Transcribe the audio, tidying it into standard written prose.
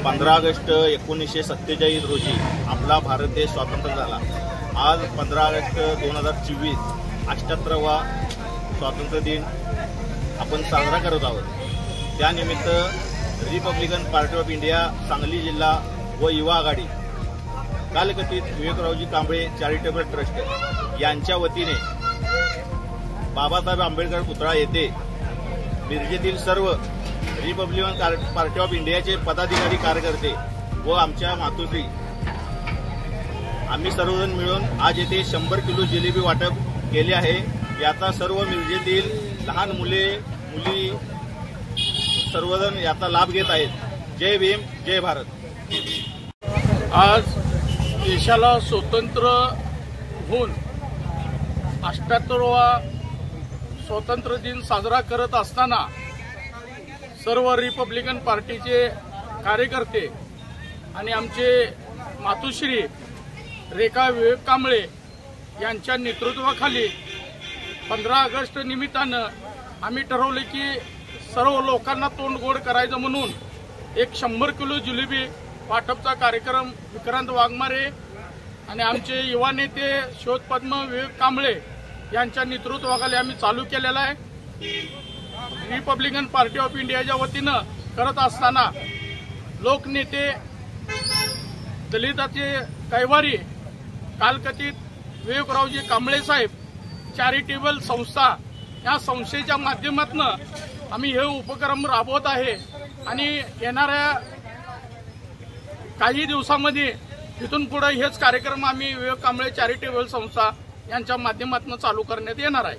15 August 1947 रोजी आपला भारत देश स्वतंत्र झाला। आज 15 ऑगस्ट 2024 78वा स्वातंत्र्य दिन आपण साजरा करत आहोत। त्यानिमित्त Republican party of India Sangli जिल्हा व युवा आघाडी कालकथित विवेकरावजी कांबळे चॅरिटेबल ट्रस्ट यांच्या वतीने बाबासाहेब आंबेडकर पुतळा येथे मिरजेतील सर्व रिपब्लिकन पार्टी ऑफ इंडियाचे पदाधिकारी कार्यकर्ते व आमच्या मातोश्री आम्ही सर्वजण मिळून आज येथे 100 किलो जिलेबी वाटप केले आहे। याचा सर्व मिरजेतील लहान मुले मुली सर्वजण याचा लाभ घेत आहेत। जय भीम, जय भारत। आज देशाला स्वतंत्र होऊन 78वा स्वातंत्र्य दिन साजरा करत असताना सर्व रिपब्लिकन पार्टीचे कार्यकर्ते आणि आमचे मातोश्री रेखा विवेक कांबळे यांच्या नेतृत्वाखाली 15 ऑगस्ट निमित्तानं आम्ही ठरवले की सर्व लोकांना तोंड गोड करायचं म्हणून एक 100 किलो जिलेबी वाटपचा कार्यक्रम विक्रांत वाघमारे आणि आमचे युवा नेते शोधपद्म विवेक कांबळे यांच्या नेतृत्वाखाली आम्ही चालू केलेला आहे। रिपब्लिकन पार्टी ऑफ इंडियाच्या वतीनं करत असताना लोकनेते दलिताचे कैवारी कालकथित विवेकरावजी कांबळे साहेब चॅरिटेबल संस्था या संस्थेच्या माध्यमातून आम्ही हे उपक्रम राबवत आहे आणि येणाऱ्या काही दिवसांमध्ये इथून पुढे हेच कार्यक्रम आम्ही विवेक कांबळे चॅरिटेबल संस्था यांच्या माध्यमातून चालू करण्यात येणार आहे।